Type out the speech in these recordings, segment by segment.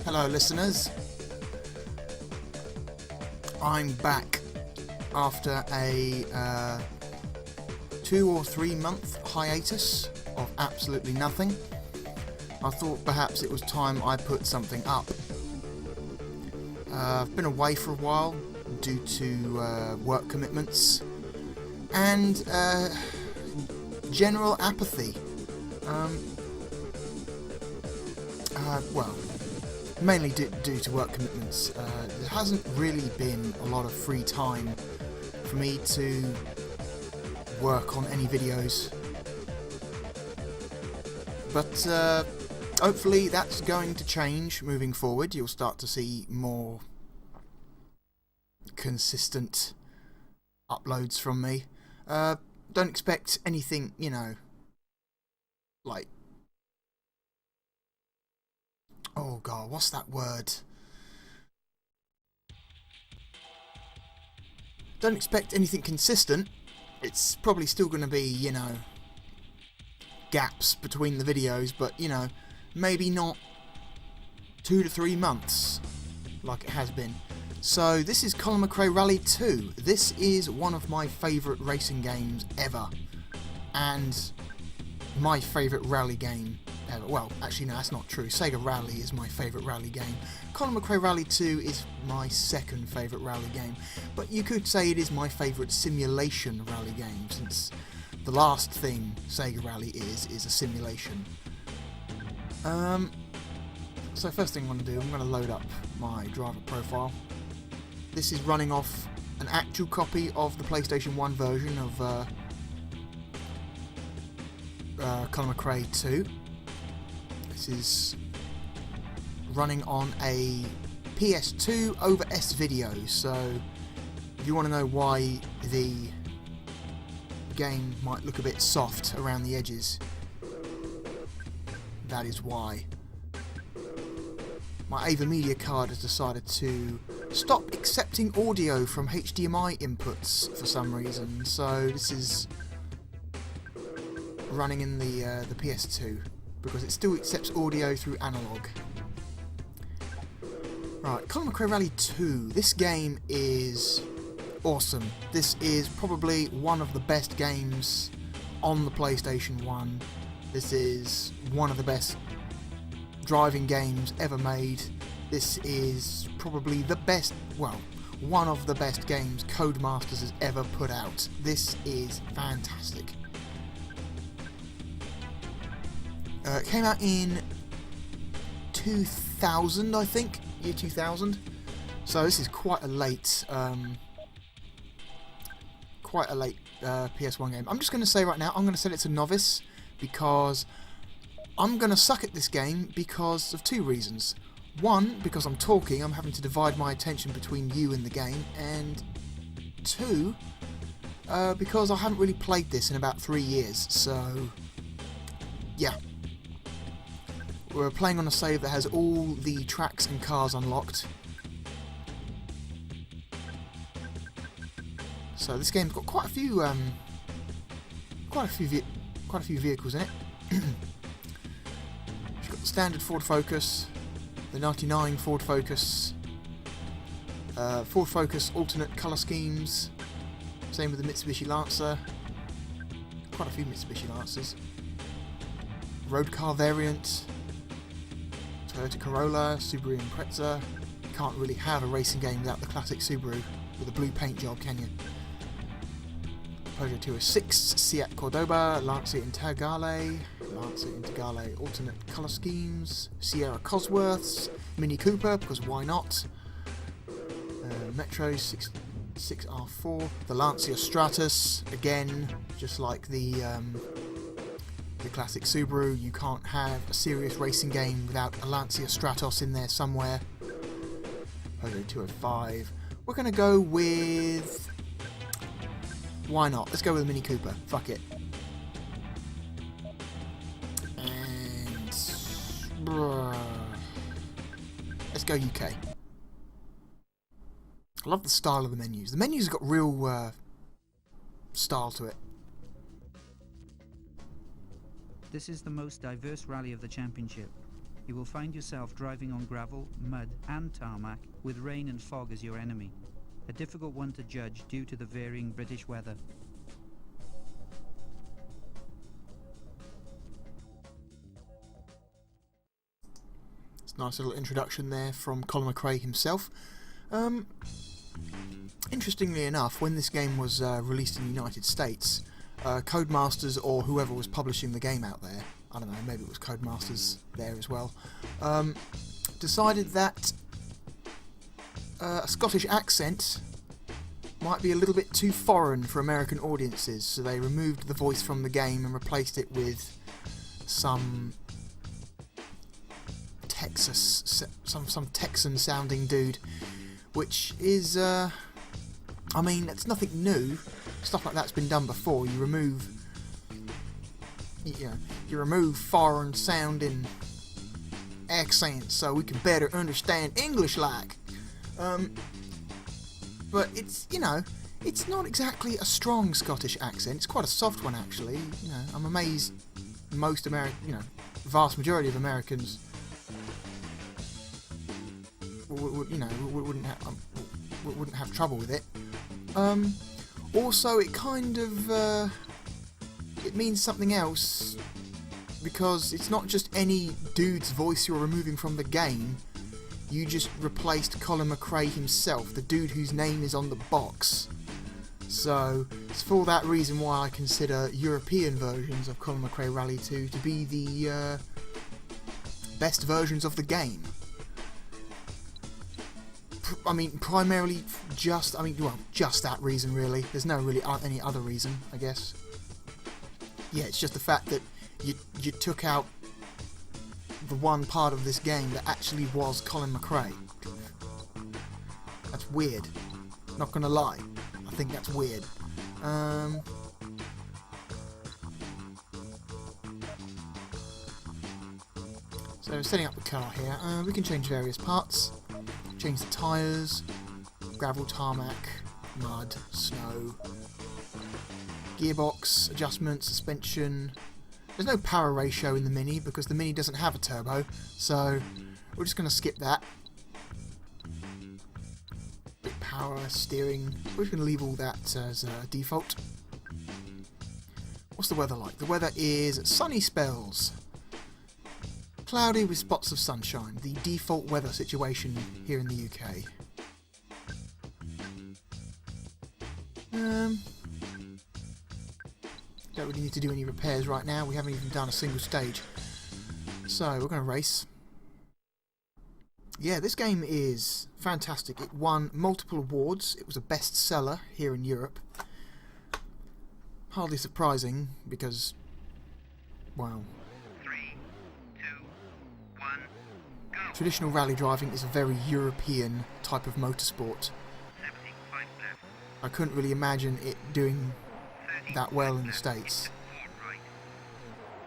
Hello listeners, I'm back after a 2 or 3 month hiatus of absolutely nothing. I thought perhaps it was time I put something up. I've been away for a while due to work commitments and general apathy. Well, mainly due to work commitments. There hasn't really been a lot of free time for me to work on any videos. But hopefully that's going to change moving forward. You'll start to see more consistent uploads from me. Don't expect anything, you know, like, oh god, what's that word? Don't expect anything consistent. It's probably still going to be, you know, gaps between the videos, but, you know, maybe not 2 to 3 months like it has been. So this is Colin McRae Rally 2. This is one of my favourite racing games ever, and my favourite rally game ever. Well, actually no, that's not true. Sega Rally is my favourite rally game. Colin McRae Rally 2 is my second favourite rally game, but you could say it is my favourite simulation rally game, since the last thing Sega Rally is a simulation. So first thing I'm going to do, I'm going to load up my driver profile. This is running off an actual copy of the PlayStation 1 version of Colin McRae 2. This is running on a PS2 over S-Video, so if you want to know why the game might look a bit soft around the edges, that is why. My Ava Media card has decided to stop accepting audio from HDMI inputs for some reason, so this is running in the PS2 because it still accepts audio through analog. Right, Colin McRae Rally 2. This game is awesome. This is probably one of the best games on the PlayStation 1. This is one of the best driving games ever made. This is probably the best, well, one of the best games Codemasters has ever put out. This is fantastic. It came out in 2000, I think, year 2000. So this is quite a late PS1 game. I'm just going to say right now, I'm going to set it to novice because I'm going to suck at this game because of 2 reasons. 1, because I'm talking, I'm having to divide my attention between you and the game, and 2, because I haven't really played this in about 3 years, so yeah. We're playing on a save that has all the tracks and cars unlocked. So this game's got quite a few vehicles in it. You've got the standard Ford Focus, the 99 Ford Focus, Ford Focus alternate colour schemes, same with the Mitsubishi Lancer, quite a few Mitsubishi Lancers, road car variant, Toyota Corolla, Subaru Impreza. You can't really have a racing game without the classic Subaru with a blue paint job, can you? Peugeot 206, Seat Cordoba, Lancia Integrale, alternate colour schemes, Sierra Cosworths, Mini Cooper, because why not? Metro 6R4, the Lancia Stratos, again, just like the classic Subaru. You can't have a serious racing game without a Lancia Stratos in there somewhere. Peugeot 205. We're going to go with... why not? Let's go with a Mini Cooper. Fuck it. And... let's go UK. I love the style of the menus. The menus have got real style to it. This is the most diverse rally of the championship. you will find yourself driving on gravel, mud and tarmac with rain and fog as your enemy. A difficult one to judge due to the varying British weather. It's a nice little introduction there from Colin McRae himself. Interestingly enough, when this game was released in the United States, Codemasters or whoever was publishing the game out there, I don't know, maybe it was Codemasters there as well, decided that a Scottish accent might be a little bit too foreign for American audiences, so they removed the voice from the game and replaced it with some some Texan sounding dude, which is I mean, it's nothing new. Stuff like that's been done before. You remove foreign sounding accents so we can better understand English like. But it's, you know, it's not exactly a strong Scottish accent. It's quite a soft one, actually. You know, I'm amazed most vast majority of Americans wouldn't have trouble with it. Also, it kind of it means something else, because it's not just any dude's voice you're removing from the game. You just replaced Colin McRae himself, the dude whose name is on the box. So it's for that reason why I consider European versions of Colin McRae Rally 2 to be the best versions of the game. I mean, primarily just that reason, really. There's no really any other reason, I guess. Yeah, it's just the fact that you took out the one part of this game that actually was Colin McRae. That's weird. Not gonna lie. I think that's weird. So setting up the car here, we can change various parts. Change the tyres, gravel, tarmac, mud, snow, gearbox, adjustment, suspension. There's no power ratio in the Mini because the Mini doesn't have a turbo, so we're just going to skip that. Bit power, steering, we're just going to leave all that as default. What's the weather like? The weather is sunny spells. Cloudy with spots of sunshine, the default weather situation here in the UK. Don't really need to do any repairs right now, we haven't even done a single stage. So, we're going to race. Yeah, this game is fantastic. It won multiple awards, it was a bestseller here in Europe. Hardly surprising, because, well, traditional rally driving is a very European type of motorsport. I couldn't really imagine it doing that well in the States.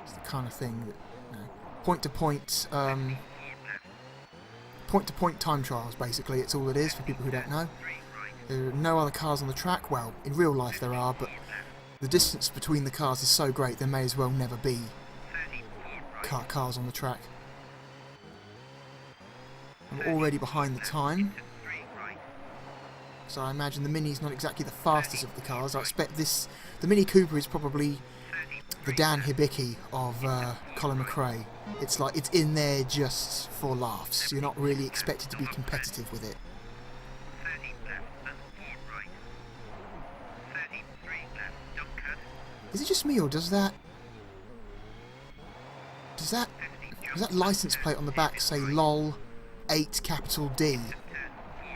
It's the kind of thing that, you know, point-to-point time trials, basically. It's all it is for people who don't know. There are no other cars on the track. Well, in real life there are, but the distance between the cars is so great there may as well never be cars on the track. I'm already behind the time, so I imagine the Mini's not exactly the fastest of the cars. I expect the Mini Cooper is probably the Dan Hibiki of Colin McRae. It's like, it's in there just for laughs. You're not really expected to be competitive with it. Is it just me, or does that license plate on the back say LOL 8 capital D?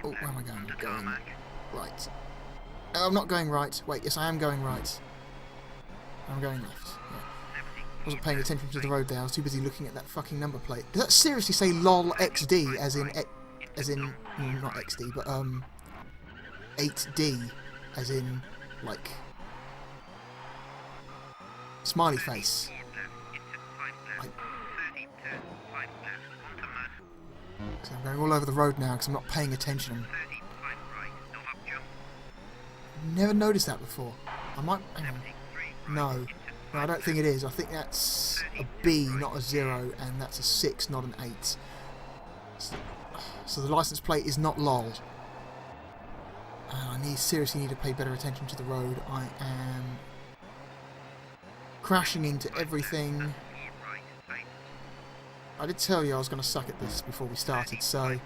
Oh, where am I going? I'm going right. Oh, I'm not going right. Wait, yes I am going right. I'm going left. Yeah. I wasn't paying attention to the road there, I was too busy looking at that fucking number plate. Does that seriously say LOL XD as in not XD, but 8D as in, like, smiley face? So I'm going all over the road now because I'm not paying attention. Never noticed that before. I might... hang on. No. No, I don't think it is. I think that's a B, not a 0, and that's a 6, not an 8. So the license plate is not LOL. And I seriously need to pay better attention to the road. I am crashing into everything. I did tell you I was going to suck at this before we started, so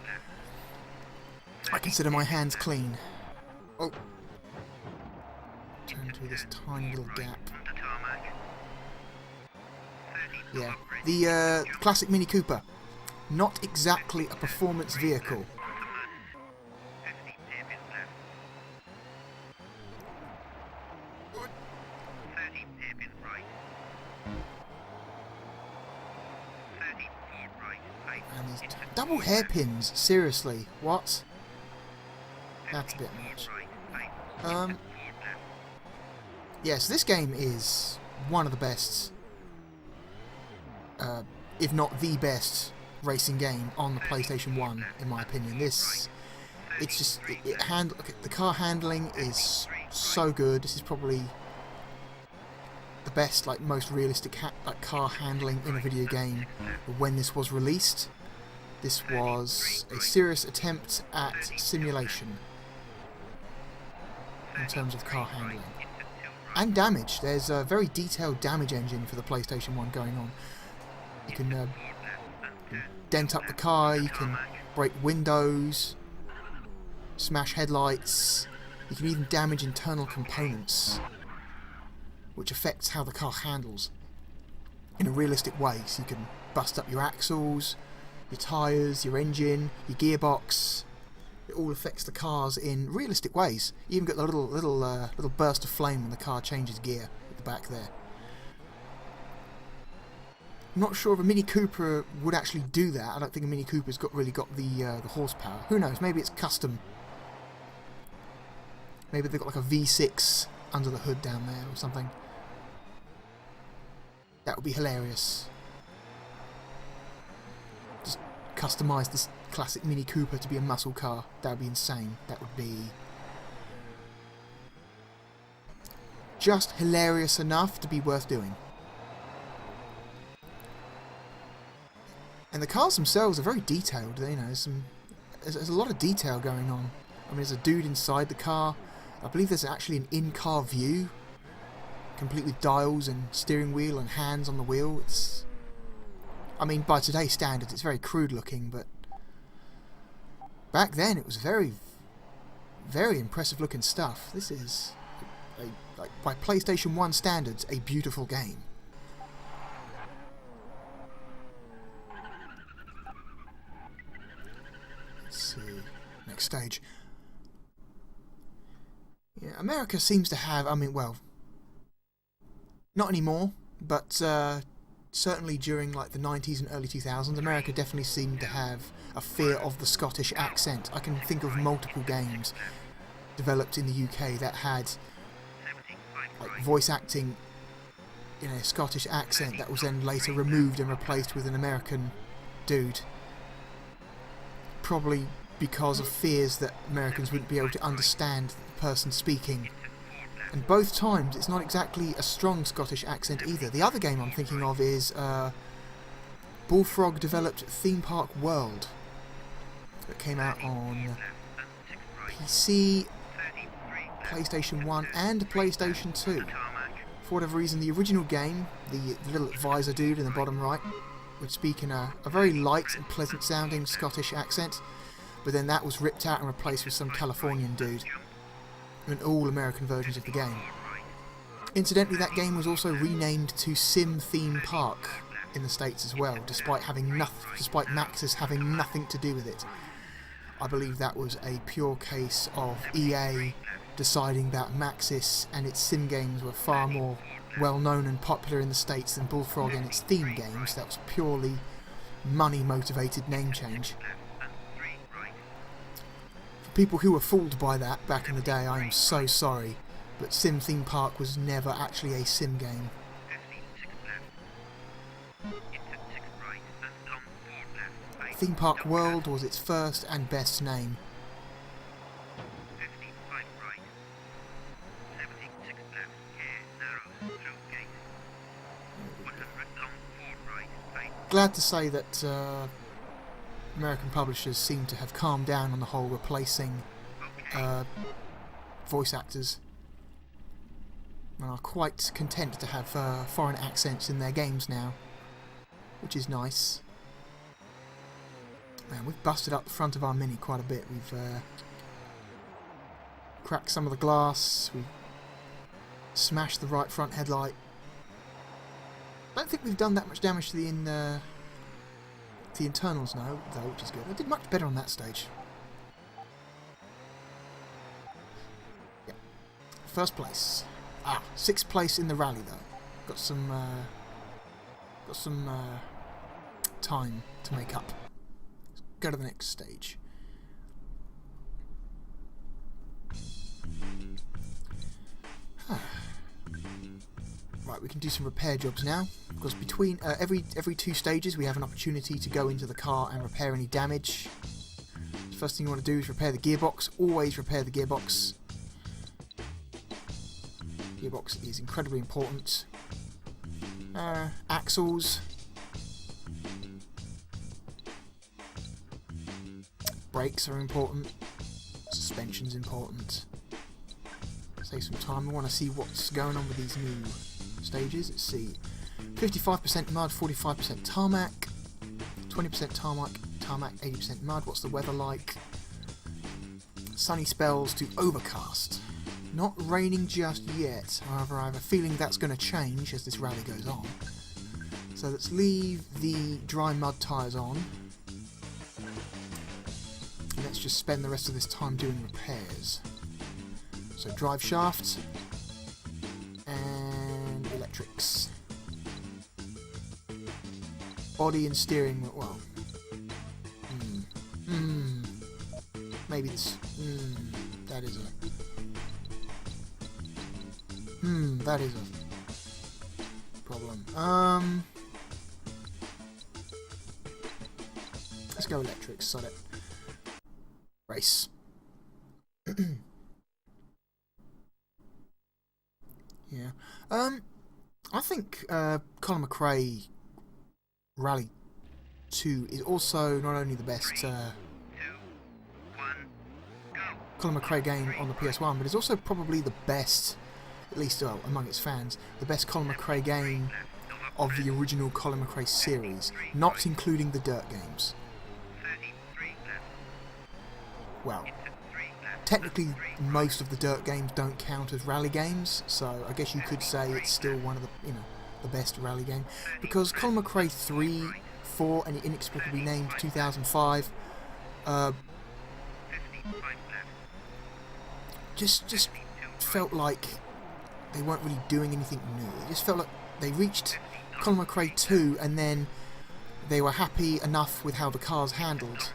I consider my hands clean. Oh. Turn through this tiny little gap. Yeah. The classic Mini Cooper. Not exactly a performance vehicle. And these double hairpins, seriously, what? That's a bit much. Yes, this game is one of the best, if not the best, racing game on the PlayStation 1, in my opinion. It's just, the car handling is so good. This is probably the best, like, most realistic car handling in a video game when this was released. This was a serious attempt at simulation in terms of car handling. And damage. There's a very detailed damage engine for the PlayStation 1 going on. You can dent up the car, you can break windows, smash headlights, you can even damage internal components, which affects how the car handles in a realistic way. So you can bust up your axles, your tyres, your engine, your gearbox. It all affects the cars in realistic ways. You even get the little burst of flame when the car changes gear at the back there. I'm not sure if a Mini Cooper would actually do that. I don't think a Mini Cooper's really got the horsepower. Who knows? Maybe it's custom. Maybe they've got like a V6 under the hood down there or something. That would be hilarious. Just customise this classic Mini Cooper to be a muscle car. That would be insane. That would be just hilarious enough to be worth doing. And the cars themselves are very detailed. You know, there's a lot of detail going on. I mean, there's a dude inside the car. I believe there's actually an in-car view, complete with dials and steering wheel and hands on the wheel. I mean, by today's standards, it's very crude looking, but back then it was very, very impressive looking stuff. This is, like, by PlayStation 1 standards, a beautiful game. Let's see, next stage. Yeah, America seems to have, I mean, well, not anymore, but certainly during like the 90s and early 2000s, America definitely seemed to have a fear of the Scottish accent. I can think of multiple games developed in the UK that had like voice acting in a Scottish accent that was then later removed and replaced with an American dude. Probably because of fears that Americans wouldn't be able to understand the person speaking. And both times it's not exactly a strong Scottish accent either. The other game I'm thinking of is Bullfrog developed Theme Park World, that came out on PC, PlayStation 1 and PlayStation 2. For whatever reason, the original game, the little advisor dude in the bottom right would speak in a very light and pleasant sounding Scottish accent, but then that was ripped out and replaced with some Californian dude in all American versions of the game. Incidentally, that game was also renamed to Sim Theme Park in the States as well, despite Maxis having nothing to do with it. I believe that was a pure case of EA deciding that Maxis and its sim games were far more well known and popular in the States than Bullfrog and its theme games. That was purely money motivated name change. For people who were fooled by that back in the day, I am so sorry, but Sim Theme Park was never actually a sim game. Theme Park World was its first and best name. glad to say that American publishers seem to have calmed down on the whole replacing voice actors, and are quite content to have foreign accents in their games now, which is nice. Man, we've busted up the front of our Mini quite a bit. We've cracked some of the glass, we've smashed the right front headlight. I don't think we've done that much damage to the internals now, though, which is good. I did much better on that stage. Yeah. First place. Ah, 6th place in the rally though. Got some time to make up. Let's go to the next stage. Right, we can do some repair jobs now, because between every 2 stages we have an opportunity to go into the car and repair any damage. The first thing you want to do is repair the gearbox. Always repair the gearbox. Gearbox is incredibly important. Axles. Brakes are important. Suspension's important. Save some time. We want to see what's going on with these new stages. Let's see. 55% mud, 45% tarmac, 20% tarmac, 80% mud. What's the weather like? Sunny spells to overcast. Not raining just yet. However, I have a feeling that's going to change as this rally goes on. So let's leave the dry mud tyres on. And let's just spend the rest of this time doing repairs. So drive shaft and electrics. Body and steering wheel. Well, maybe this. That is a. That is a problem. Let's go electrics. Sod it. Race. Yeah. I think Colin McRae Rally 2 is also not only the best Colin McRae game on the PS1, but it's also probably the best, at least among its fans, the best Colin McRae game of the original Colin McRae series, not including the Dirt games. Well, technically most of the Dirt games don't count as rally games, so I guess you could say it's still one of the, the best rally game, because Colin McRae 3, 4 and inexplicably named 2005 just felt like they weren't really doing anything new. It just felt like they reached Colin McRae 2 and then they were happy enough with how the cars handled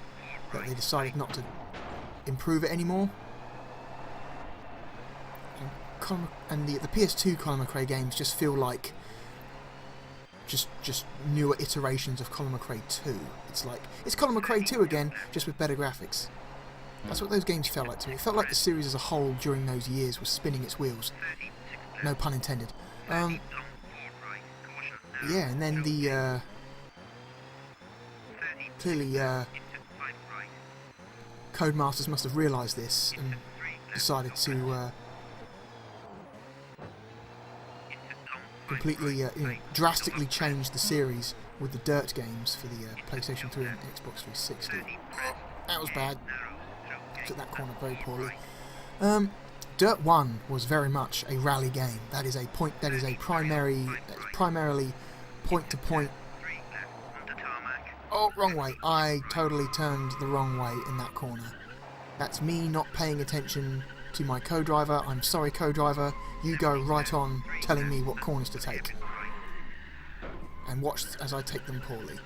that they decided not to improve it anymore. And the PS2 Colin McRae games just feel like just newer iterations of Colin McRae 2. It's like, it's Colin McRae 2 again, just with better graphics. That's what those games felt like to me. It felt like the series as a whole during those years was spinning its wheels. No pun intended. Yeah, and then the clearly Codemasters must have realised this and decided to completely, drastically change the series with the Dirt games for the PlayStation 3 and Xbox 360. Oh, that was bad. Took that corner very poorly. Dirt 1 was very much a rally game. That is a primarily point-to-point. Oh, wrong way. I totally turned the wrong way in that corner. That's me not paying attention to my co-driver. I'm sorry, co-driver. You go right on telling me what corners to take. And watch as I take them poorly.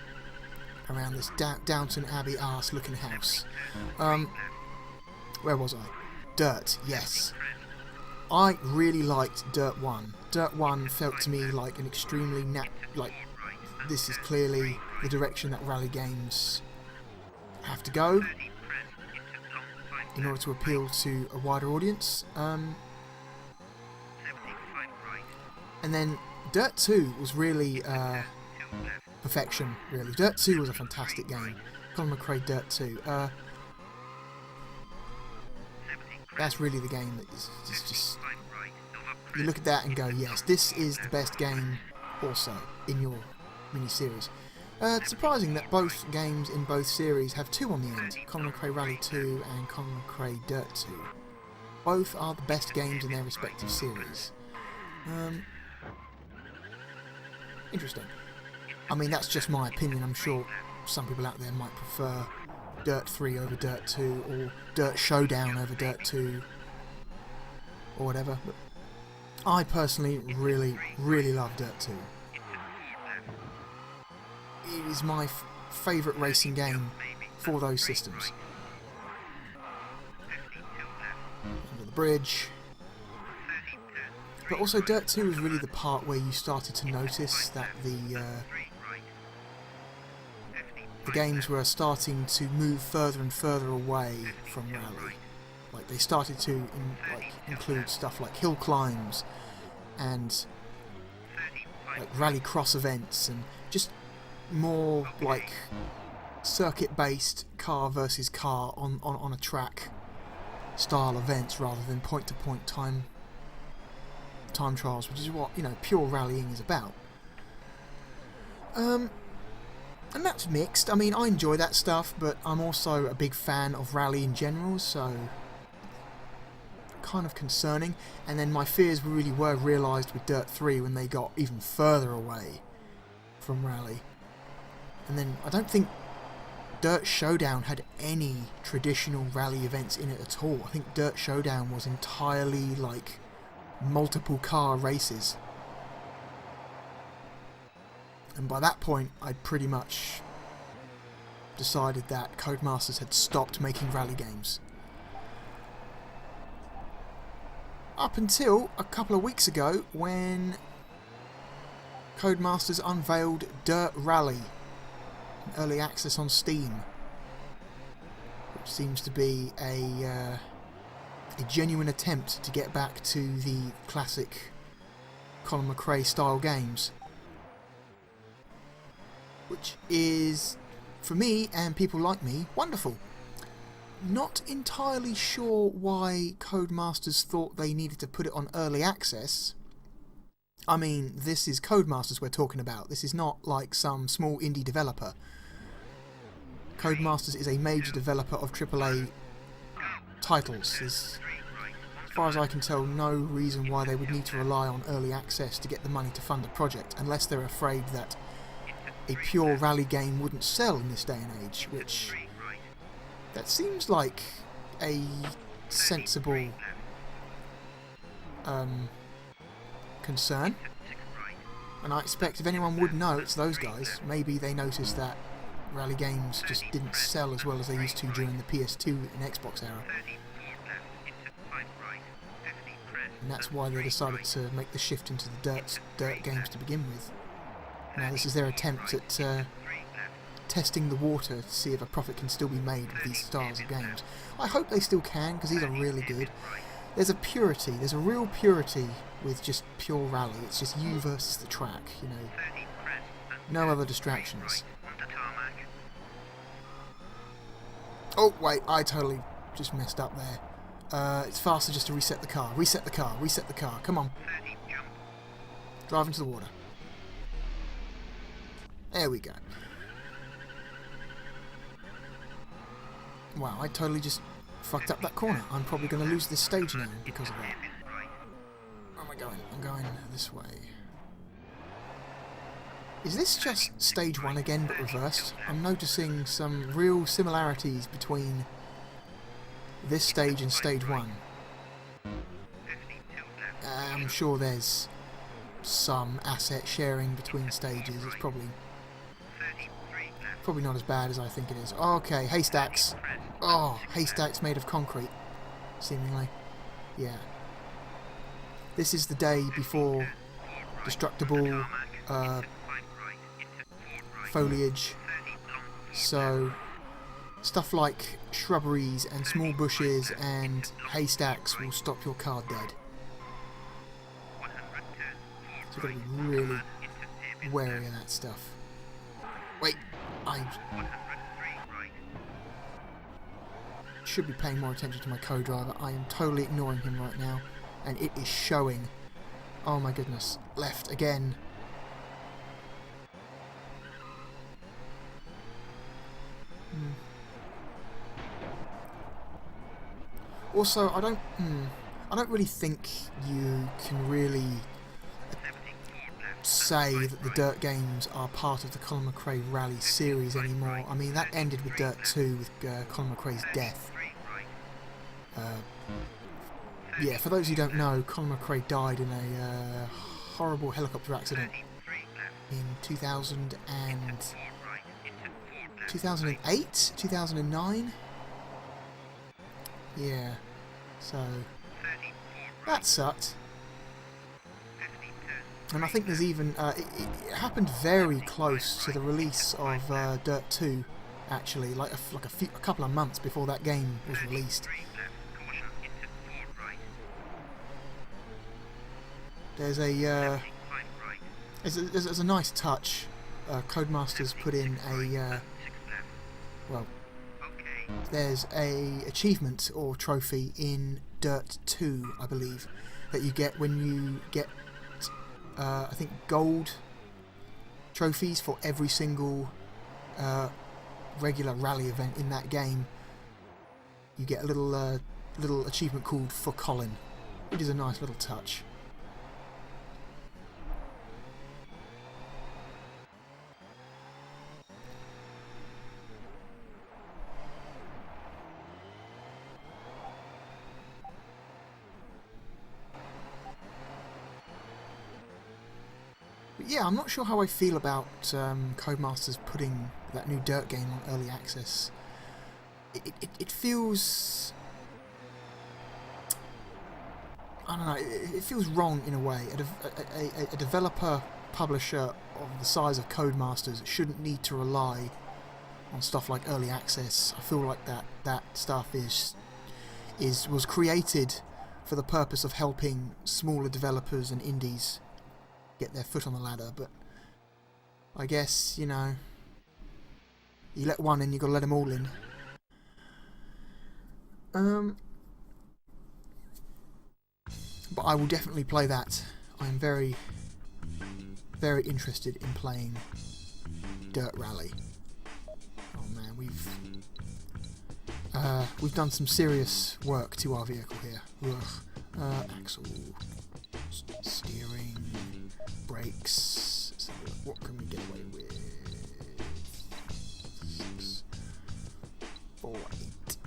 Around this Downton Abbey arse looking house. Where was I? Dirt, yes. I really liked Dirt 1. Dirt 1 felt to me like an extremely this is clearly the direction that rally games have to go in order to appeal to a wider audience. And then Dirt 2 was really perfection, really. Dirt 2 was a fantastic game. Colin McRae Dirt 2. That's really the game that is just... You look at that and go, yes, this is the best game also in your mini-series. It's surprising that both games in both series have 2 on the end. Colin McRae Rally 2 and Colin McRae Dirt 2. Both are the best games in their respective series. Interesting. I mean, that's just my opinion. I'm sure some people out there might prefer Dirt 3 over Dirt 2, or Dirt Showdown over Dirt 2, or whatever. But I personally really love Dirt 2. It is my favourite racing game for those systems. Under the bridge. But also Dirt 2 was really the part where you started to notice that the games were starting to move further and further away from Rally. Like, they started to include stuff like hill climbs and like rally cross events and just more like circuit-based car versus car on a track style events rather than point-to-point time trials, which is what, you know, pure rallying is about. And that's mixed. I mean, I enjoy that stuff, but I'm also a big fan of rally in general, so kind of concerning. And then my fears really were realised with Dirt 3 when they got even further away from rally. And then I don't think Dirt Showdown had any traditional rally events in it at all. I think Dirt Showdown was entirely like multiple car races. And by that point, I'd pretty much decided that Codemasters had stopped making rally games. Up until a couple of weeks ago, when Codemasters unveiled Dirt Rally, early access on Steam, which seems to be a genuine attempt to get back to the classic Colin McRae style games. Which is, for me and people like me, wonderful. Not entirely sure why Codemasters thought they needed to put it on early access. I mean, this is Codemasters we're talking about. This is not like some small indie developer. Codemasters is a major developer of AAA titles. There's, as far as I can tell, no reason why they would need to rely on early access to get the money to fund a project, unless they're afraid that a pure rally game wouldn't sell in this day and age, which that seems like a sensible concern. And I expect if anyone would know, it's those guys. Maybe they noticed that rally games just didn't sell as well as they used to during the PS2 and Xbox era. And that's why they decided to make the shift into the dirt games to begin with. Now this is their attempt at testing the water to see if a profit can still be made with these styles of games. I hope they still can, because these are really good. There's a real purity with just pure rally. It's just you versus the track, you know. No other distractions. Oh wait, I totally just messed up there. It's faster just to reset the car. Reset the car. Come on. Drive into the water. There we go. Wow, I totally just fucked up that corner. I'm probably going to lose this stage now because of that. Where am I going? I'm going this way. Is this just stage 1 again but reversed? I'm noticing some real similarities between this stage and stage 1. I'm sure there's some asset sharing between stages. It's probably not as bad as I think it is. Okay, haystacks. Oh, haystacks made of concrete, seemingly. Yeah. This is the day before destructible foliage. So stuff like shrubberies and small bushes and haystacks will stop your car dead. So you've got to be really wary of that stuff. Wait, I should be paying more attention to my co-driver. I am totally ignoring him right now, and it is showing. Oh my goodness. Left again. Also, I don't really think you can really say that the Dirt games are part of the Colin McRae Rally series anymore. I mean, that ended with Dirt 2 with Colin McRae's death. Yeah, for those who don't know, Colin McRae died in a horrible helicopter accident in 2008? 2009? Yeah, so that sucked. And I think there's even, it happened very close to the release of Dirt 2, actually, like a couple of months before that game was released. There's a there's a nice touch. Codemasters put in a well, there's a achievement or trophy in Dirt 2, I believe, that you get when you get I think gold trophies for every single regular rally event in that game. You get a little achievement called For Colin, which is a nice little touch. But yeah, I'm not sure how I feel about Codemasters putting that new Dirt game on early access. It feels, I don't know, it feels wrong in a way. A developer, publisher of the size of Codemasters shouldn't need to rely on stuff like early access. I feel like that stuff was created for the purpose of helping smaller developers and indies get their foot on the ladder, but I guess, you know, you let one in, you gotta let them all in. But I will definitely play that. I am very, very interested in playing Dirt Rally. Oh man, we've done some serious work to our vehicle here. Ugh. Axle, steering, brakes. So what can we get away with? 6, 4, 8.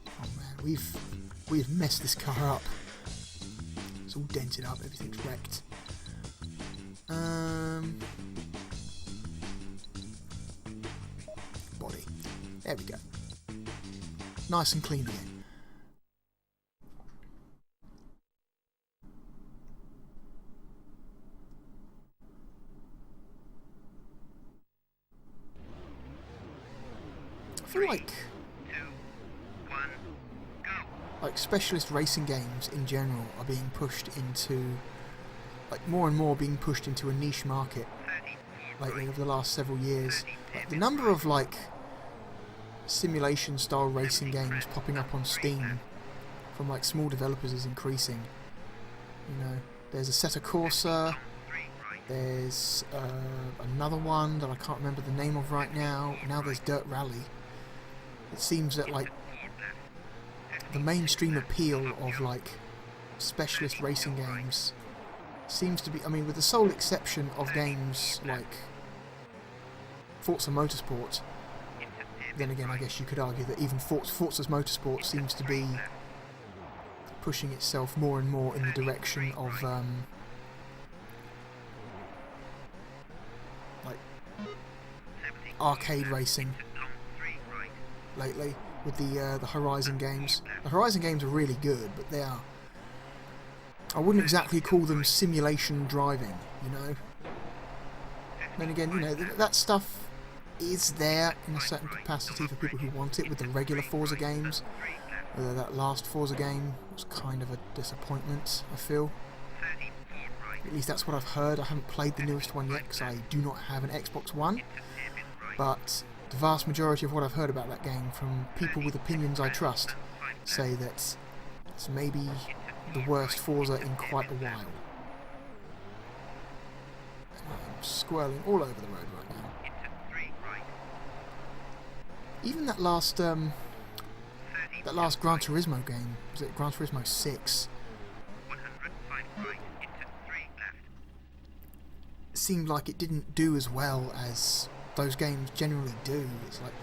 Oh man, we've messed this car up. It's all dented up, everything's wrecked. Body. There we go. Nice and clean again. I feel like specialist racing games in general are being pushed into, like, more and more being pushed into a niche market lately over the last several years. Like, the number of like simulation style racing games popping up on Steam from like small developers is increasing. You know, there's Assetto Corsa, there's another one that I can't remember the name of right now. Now there's Dirt Rally. It seems that like the mainstream appeal of like specialist racing games seems to be, I mean, with the sole exception of games like Forza Motorsport, then again I guess you could argue that even Forza's Motorsport seems to be pushing itself more and more in the direction of like arcade racing lately with the Horizon games. The Horizon games are really good, but they are, I wouldn't exactly call them simulation driving, you know. Then again, you know, that stuff is there in a certain capacity for people who want it with the regular Forza games. Although that last Forza game was kind of a disappointment, I feel. At least that's what I've heard. I haven't played the newest one yet because I do not have an Xbox One. But the vast majority of what I've heard about that game from people with opinions I trust say that it's maybe the worst Forza in quite a while. I'm swirling all over the road right now. Even that last Gran Turismo game, was it Gran Turismo 6? It seemed like it didn't do as well as those games generally do. It's like,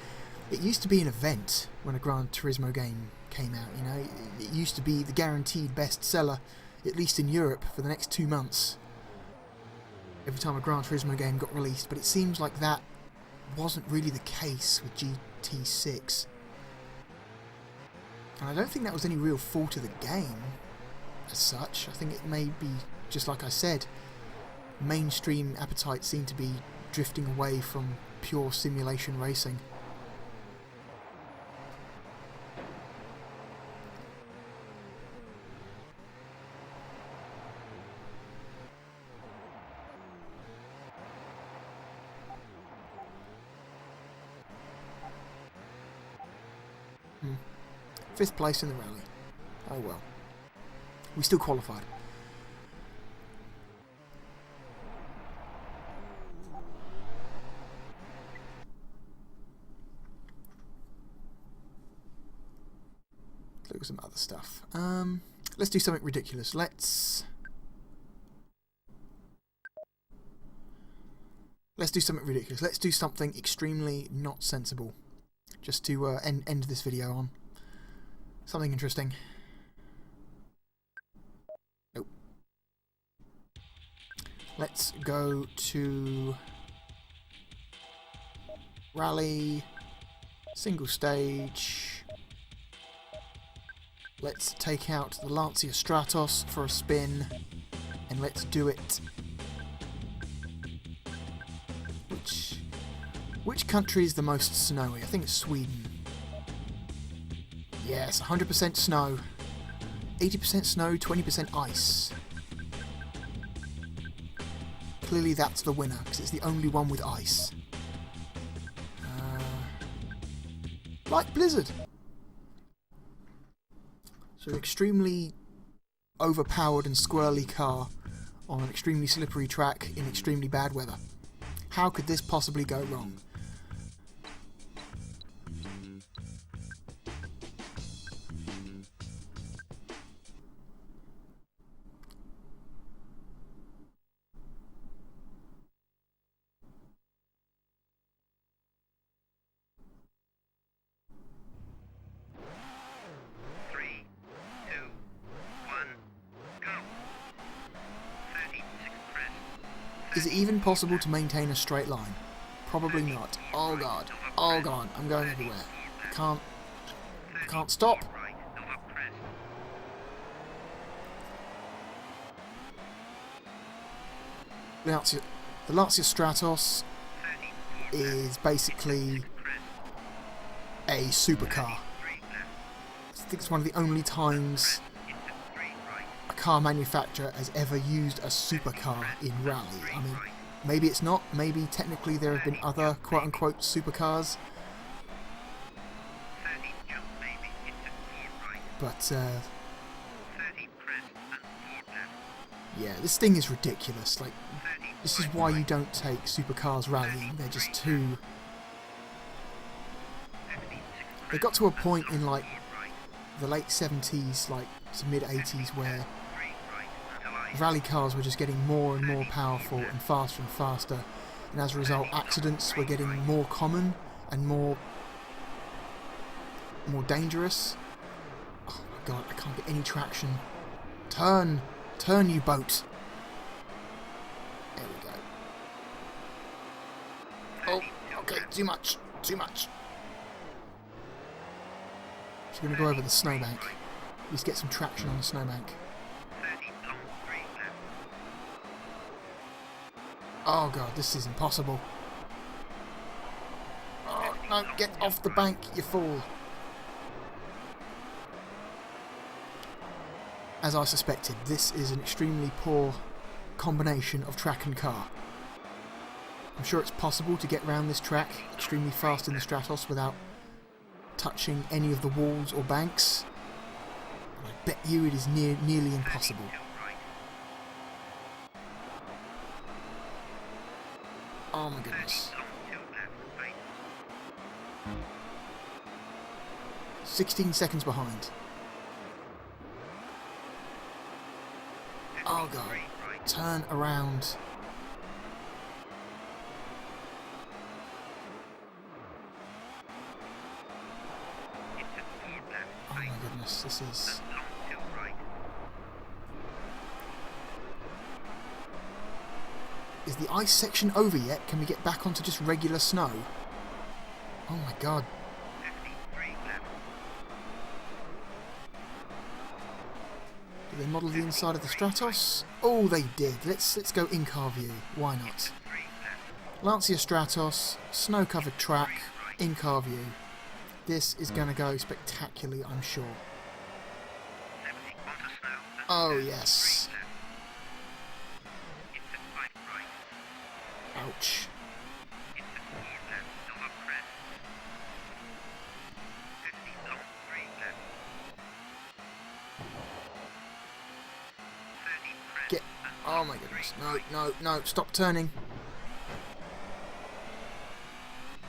it used to be an event when a Gran Turismo game came out, you know. It used to be the guaranteed bestseller, at least in Europe, for the next 2 months. Every time a Gran Turismo game got released, but it seems like that wasn't really the case with GT6. And I don't think that was any real fault of the game as such. I think it may be, just like I said, mainstream appetite seemed to be drifting away from pure simulation racing. Fifth place in the rally. Oh well. We still qualified. Look at some other stuff. Let's do something ridiculous. Let's do something ridiculous. Let's do something extremely not sensible. Just to end this video on. Something interesting. Nope. Let's go to rally, single stage. Let's take out the Lancia Stratos for a spin, and let's do it. Which country is the most snowy? I think it's Sweden. Yes, 100% snow. 80% snow, 20% ice. Clearly that's the winner, because it's the only one with ice. Like Blizzard. So an extremely overpowered and squirrely car on an extremely slippery track in extremely bad weather. How could this possibly go wrong? Is it even possible to maintain a straight line? Probably not. Oh god. Oh god. I'm going everywhere. I can't stop. The Lancia Stratos is basically a supercar. I think it's one of the only times a car manufacturer has ever used a supercar in rally. I mean, maybe it's not. Maybe technically there have been other quote-unquote supercars. But, yeah, this thing is ridiculous. Like, this is why you don't take supercars rallying. They're just too... They got to a point in, like, the late 70s, like, to mid-80s, where rally cars were just getting more and more powerful and faster, and as a result accidents were getting more common and more dangerous. Oh my god, I can't get any traction. Turn you boat. There we go. Oh, okay, too much. Just gonna go over the snowbank. At least get some traction on the snowbank. Oh god, this is impossible. Oh no, get off the bank, you fool. As I suspected, this is an extremely poor combination of track and car. I'm sure it's possible to get around this track extremely fast in the Stratos without touching any of the walls or banks. But I bet you it is nearly impossible. Oh my goodness. 16 seconds behind. Oh god. Turn around. Oh my goodness, this is... Is the ice section over yet? Can we get back onto just regular snow? Oh my god. Did they model the inside of the Stratos? Oh, they did. Let's go in-car view. Why not? Lancia Stratos, snow-covered track, in-car view. This is going to go spectacularly, I'm sure. Oh, yes. Ouch. Get... Oh my goodness. No, no, no. Stop turning.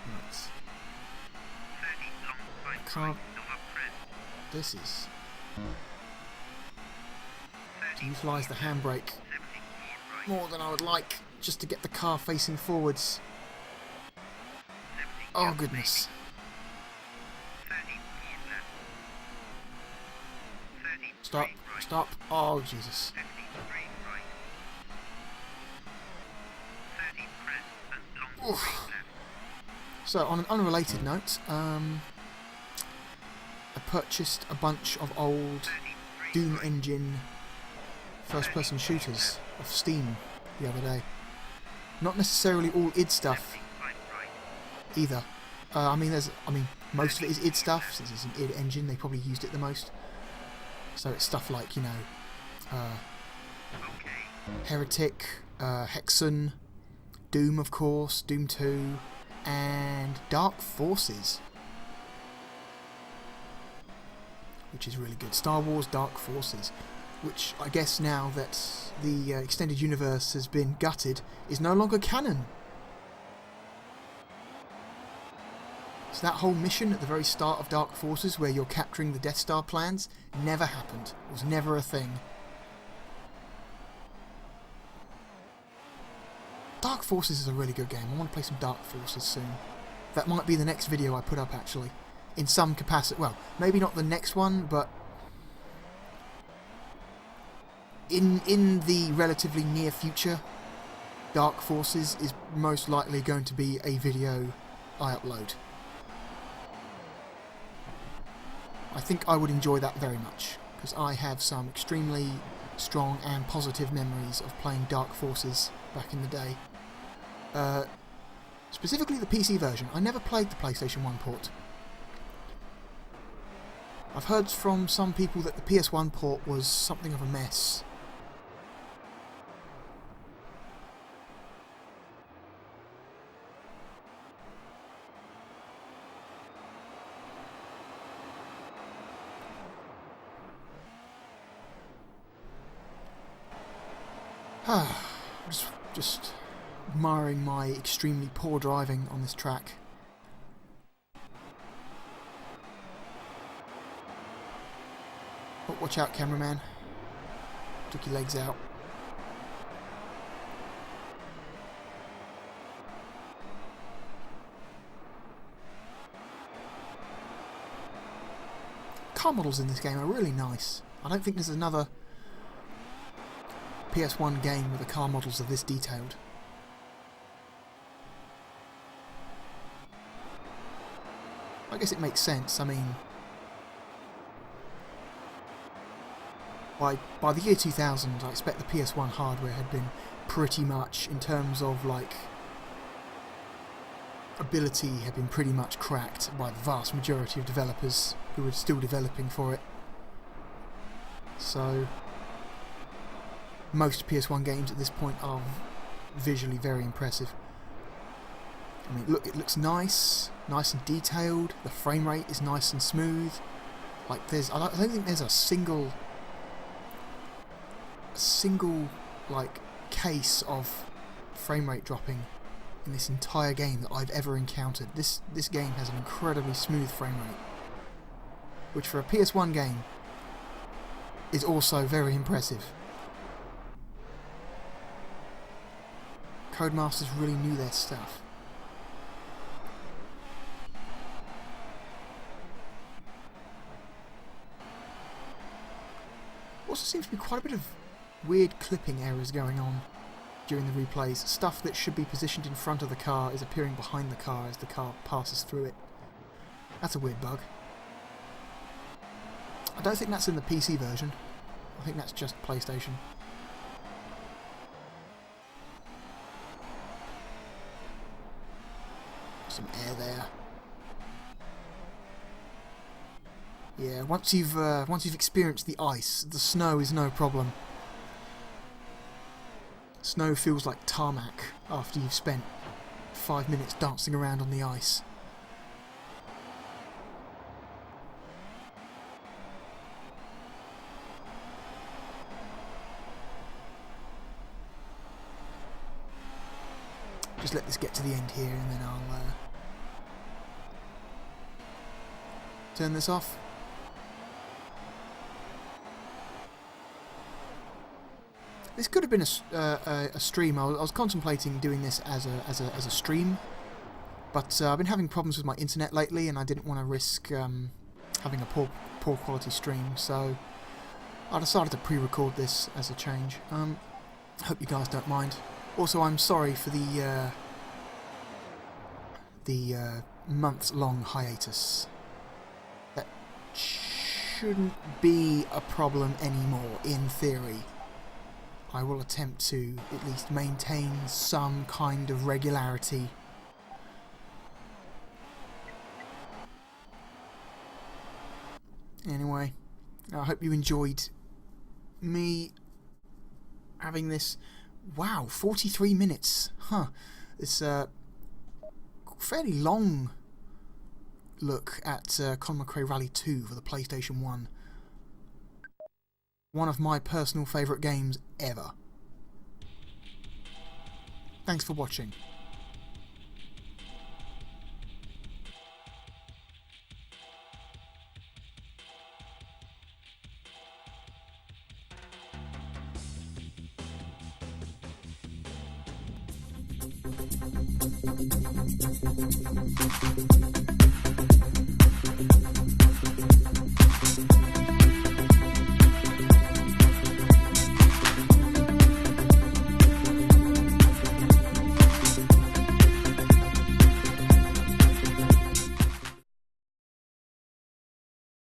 Right. I can't... This is... To utilise the handbrake more than I would like, just to get the car facing forwards. Oh goodness. Stop, stop. Oh Jesus. Oof. So on an unrelated note, I purchased a bunch of old Doom engine first-person shooters off Steam the other day. Not necessarily all id stuff either. I mean, most of it is id stuff since it's an id engine. They probably used it the most. So it's stuff like, you know, Heretic, Hexen, Doom, of course, Doom 2, and Dark Forces, which is really good. Star Wars Dark Forces, which I guess now that the extended universe has been gutted, is no longer canon. So that whole mission at the very start of Dark Forces, where you're capturing the Death Star plans, never happened. It was never a thing. Dark Forces is a really good game. I want to play some Dark Forces soon. That might be the next video I put up, actually. In some capacity. Well, maybe not the next one, but in the relatively near future, Dark Forces is most likely going to be a video I upload. I think I would enjoy that very much, because I have some extremely strong and positive memories of playing Dark Forces back in the day. Specifically the PC version. I never played the PlayStation 1 port. I've heard from some people that the PS1 port was something of a mess. Just admiring my extremely poor driving on this track. But watch out, cameraman. Took your legs out. Car models in this game are really nice. I don't think there's another PS1 game with the car models of this detailed. I guess it makes sense. I mean, by the year 2000, I expect the PS1 hardware had been pretty much, in terms of like ability, had been pretty much cracked by the vast majority of developers who were still developing for it. So most PS1 games at this point are visually very impressive. I mean, look, it looks nice and detailed. The frame rate is nice and smooth. Like, I don't think there's a single like case of frame rate dropping in this entire game that I've ever encountered. This game has an incredibly smooth frame rate, which for a PS1 game is also very impressive. Codemasters really knew their stuff. Also seems to be quite a bit of weird clipping errors going on during the replays. Stuff that should be positioned in front of the car is appearing behind the car as the car passes through it. That's a weird bug. I don't think that's in the PC version. I think that's just PlayStation. Some air there. Yeah, once you've experienced the ice, the snow is no problem. Snow feels like tarmac after you've spent 5 minutes dancing around on the ice. Just let this get to the end here and then I'll turn this off. This could have been a stream. I was contemplating doing this as a stream, but I've been having problems with my internet lately, and I didn't want to risk having a poor quality stream, so I decided to pre-record this as a change. Hope you guys don't mind. Also, I'm sorry for the months-long hiatus. That shouldn't be a problem anymore, in theory. I will attempt to at least maintain some kind of regularity. Anyway, I hope you enjoyed me having this. Wow, 43 minutes. Huh. It's a fairly long look at Colin McRae Rally 2 for the PlayStation 1. One of my personal favourite games ever. Thanks for watching.